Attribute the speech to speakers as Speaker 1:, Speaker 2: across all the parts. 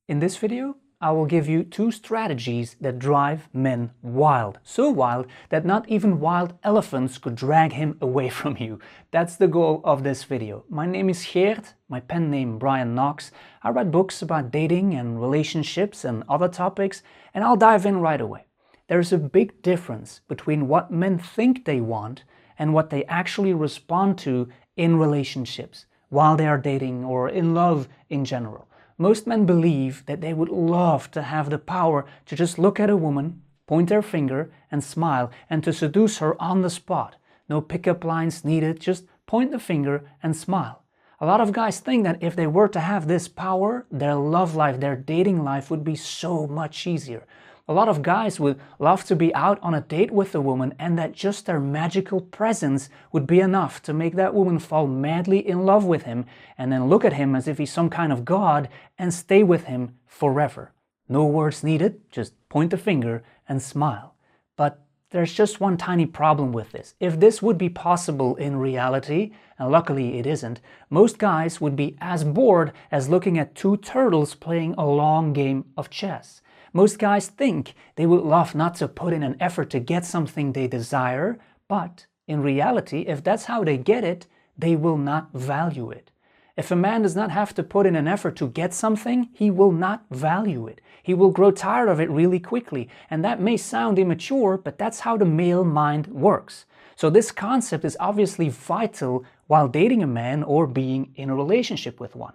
Speaker 1: In this video, I will give you 2 strategies that drive men wild. So wild that not even wild elephants could drag him away from you. That's the goal of this video. My name is Geert, my pen name Brian Knox. I write books about dating and relationships and other topics, and I'll dive in right away. There's a big difference between what men think they want and what they actually respond to in relationships, while they are dating or in love in general. Most men believe that they would love to have the power to just look at a woman, point their finger and smile, and to seduce her on the spot. No pickup lines needed, just point the finger and smile. A lot of guys think that if they were to have this power, their love life, their dating life would be so much easier. A lot of guys would love to be out on a date with a woman and that just their magical presence would be enough to make that woman fall madly in love with him and then look at him as if he's some kind of god and stay with him forever. No words needed, just point the finger and smile. But there's just one tiny problem with this. If this would be possible in reality, and luckily it isn't, most guys would be as bored as looking at 2 turtles playing a long game of chess. Most guys think they would love not to put in an effort to get something they desire, but in reality, if that's how they get it, they will not value it. If a man does not have to put in an effort to get something, he will not value it. He will grow tired of it really quickly, and that may sound immature, but that's how the male mind works. So this concept is obviously vital while dating a man or being in a relationship with one.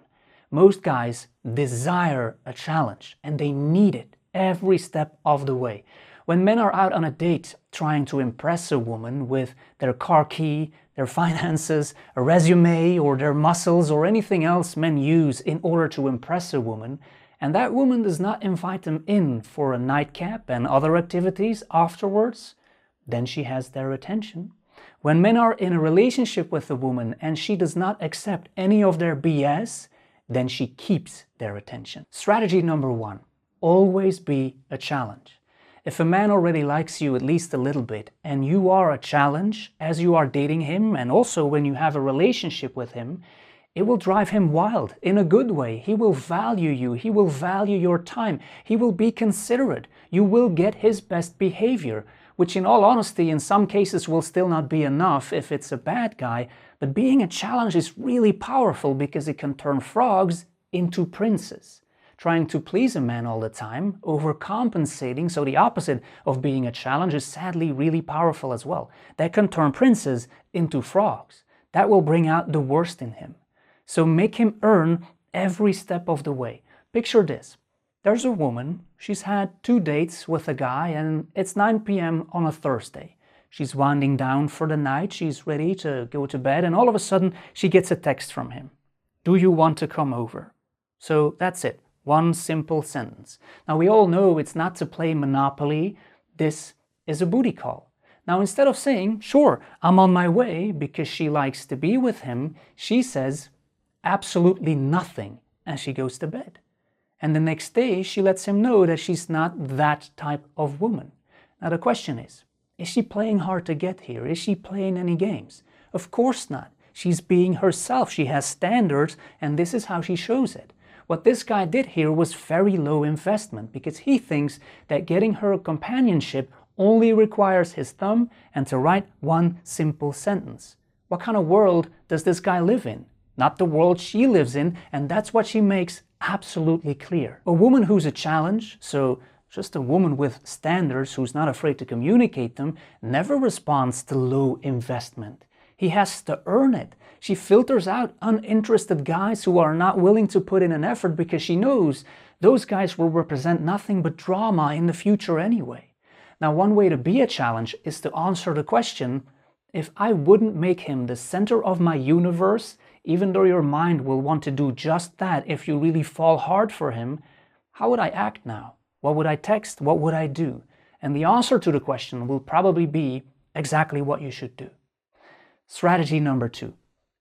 Speaker 1: Most guys desire a challenge, and they need it every step of the way. When men are out on a date trying to impress a woman with their car key, their finances, a resume, or their muscles, or anything else men use in order to impress a woman, and that woman does not invite them in for a nightcap and other activities afterwards, then she has their attention. When men are in a relationship with a woman and she does not accept any of their BS, then she keeps their attention. Strategy number 1. Always be a challenge. If a man already likes you at least a little bit and you are a challenge as you are dating him and also when you have a relationship with him, it will drive him wild in a good way. He will value you. He will value your time. He will be considerate. You will get his best behavior, which in all honesty in some cases will still not be enough if it's a bad guy. But being a challenge is really powerful because it can turn frogs into princes. Trying to please a man all the time, overcompensating, so the opposite of being a challenge, is sadly really powerful as well. That can turn princes into frogs. That will bring out the worst in him. So make him earn every step of the way. Picture this. There's a woman, she's had 2 dates with a guy and it's 9 p.m. on a Thursday. She's winding down for the night, she's ready to go to bed, and all of a sudden she gets a text from him. Do you want to come over? So that's it. One simple sentence. Now we all know it's not to play Monopoly. This is a booty call. Now instead of saying, sure, I'm on my way because she likes to be with him, she says absolutely nothing and she goes to bed. And the next day she lets him know that she's not that type of woman. Now the question is she playing hard to get here? Is she playing any games? Of course not. She's being herself. She has standards and this is how she shows it. What this guy did here was very low investment because he thinks that getting her companionship only requires his thumb and to write one simple sentence. What kind of world does this guy live in? Not the world she lives in, and that's what she makes absolutely clear. A woman who's a challenge, so just a woman with standards who's not afraid to communicate them, never responds to low investment. He has to earn it. She filters out uninterested guys who are not willing to put in an effort because she knows those guys will represent nothing but drama in the future anyway. Now, one way to be a challenge is to answer the question, if I wouldn't make him the center of my universe, even though your mind will want to do just that if you really fall hard for him, how would I act now? What would I text? What would I do? And the answer to the question will probably be exactly what you should do. Strategy number 2.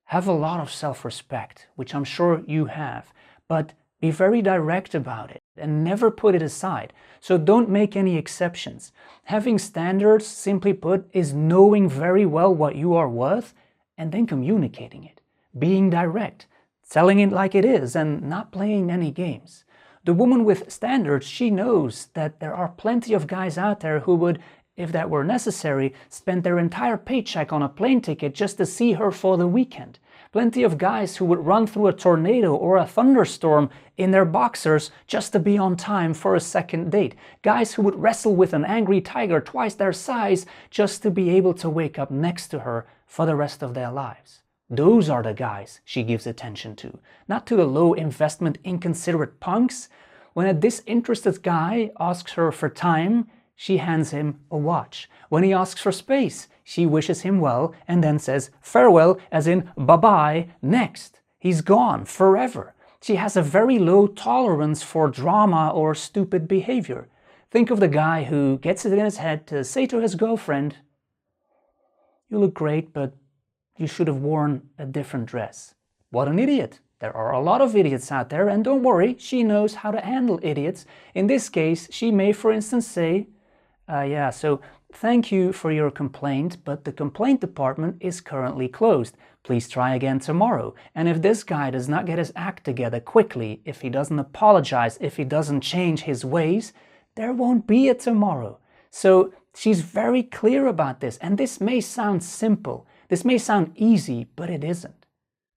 Speaker 1: Have a lot of self-respect, which I'm sure you have, but be very direct about it and never put it aside. So don't make any exceptions. Having standards, simply put, is knowing very well what you are worth and then communicating it. Being direct, telling it like it is and not playing any games. The woman with standards, she knows that there are plenty of guys out there who would, if that were necessary, spend their entire paycheck on a plane ticket just to see her for the weekend. Plenty of guys who would run through a tornado or a thunderstorm in their boxers just to be on time for a second date. Guys who would wrestle with an angry tiger twice their size just to be able to wake up next to her for the rest of their lives. Those are the guys she gives attention to, not to the low investment, inconsiderate punks. When a disinterested guy asks her for time, she hands him a watch. When he asks for space, she wishes him well and then says farewell, as in bye-bye, next. He's gone forever. She has a very low tolerance for drama or stupid behavior. Think of the guy who gets it in his head to say to his girlfriend, "You look great, but you should have worn a different dress." What an idiot. There are a lot of idiots out there, and don't worry, she knows how to handle idiots. In this case, she may, for instance, say, yeah, so thank you for your complaint, but the complaint department is currently closed. Please try again tomorrow. And if this guy does not get his act together quickly, if he doesn't apologize, if he doesn't change his ways, there won't be a tomorrow. So she's very clear about this, and this may sound simple. This may sound easy, but it isn't.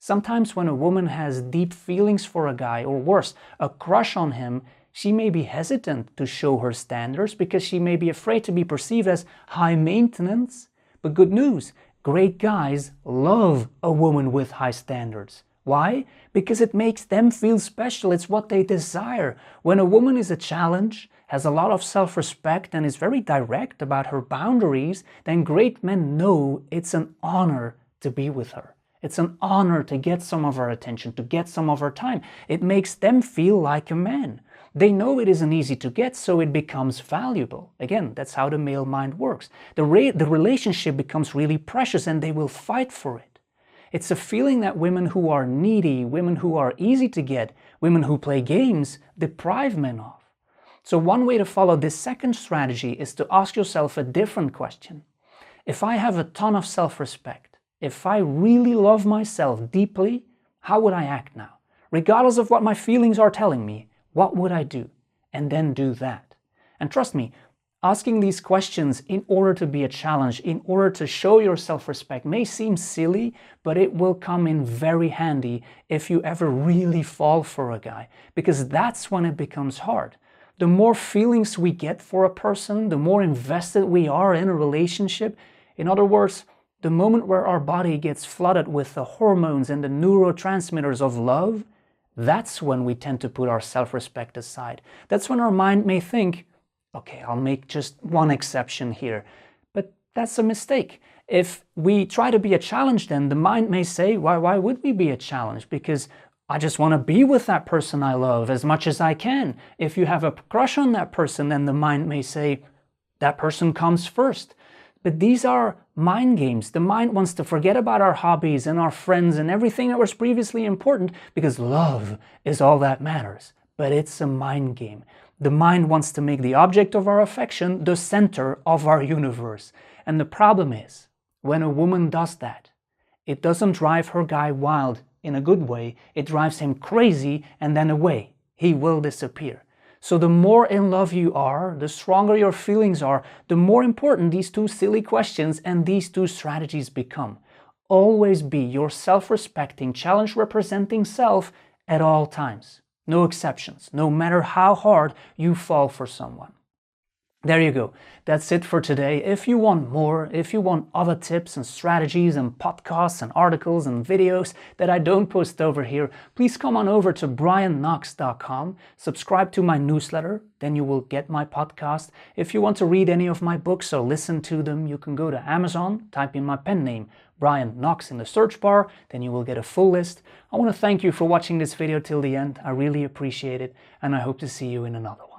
Speaker 1: Sometimes when a woman has deep feelings for a guy, or worse, a crush on him, she may be hesitant to show her standards because she may be afraid to be perceived as high maintenance. But good news, great guys love a woman with high standards. Why? Because it makes them feel special. It's what they desire. When a woman is a challenge, has a lot of self-respect, and is very direct about her boundaries, then great men know it's an honor to be with her. It's an honor to get some of her attention, to get some of her time. It makes them feel like a man. They know it isn't easy to get, so it becomes valuable. Again, that's how the male mind works. The relationship becomes really precious, and they will fight for it. It's a feeling that women who are needy, women who are easy to get, women who play games, deprive men of. So one way to follow this second strategy is to ask yourself a different question. If I have a ton of self-respect, if I really love myself deeply, how would I act now? Regardless of what my feelings are telling me, what would I do? And then do that. And trust me, asking these questions in order to be a challenge, in order to show your self-respect may seem silly, but it will come in very handy if you ever really fall for a guy, because that's when it becomes hard. The more feelings we get for a person, the more invested we are in a relationship. In other words, the moment where our body gets flooded with the hormones and the neurotransmitters of love, that's when we tend to put our self-respect aside. That's when our mind may think, okay, I'll make just one exception here. But that's a mistake. If we try to be a challenge, then the mind may say, why would we be a challenge? Because I just want to be with that person I love as much as I can. If you have a crush on that person, then the mind may say, that person comes first. But these are mind games. The mind wants to forget about our hobbies and our friends and everything that was previously important because love is all that matters. But it's a mind game. The mind wants to make the object of our affection the center of our universe. And the problem is, when a woman does that, it doesn't drive her guy wild in a good way. It drives him crazy and then away. He will disappear. So the more in love you are, the stronger your feelings are, the more important these two silly questions and these two strategies become. Always be your self-respecting, challenge-representing self at all times. No exceptions, no matter how hard you fall for someone. There you go. That's it for today. If you want more, if you want other tips and strategies and podcasts and articles and videos that I don't post over here, please come on over to brianknox.com, subscribe to my newsletter, then you will get my podcast. If you want to read any of my books or listen to them, you can go to Amazon, type in my pen name, Brian Knox, in the search bar, then you will get a full list. I want to thank you for watching this video till the end. I really appreciate it, and I hope to see you in another one.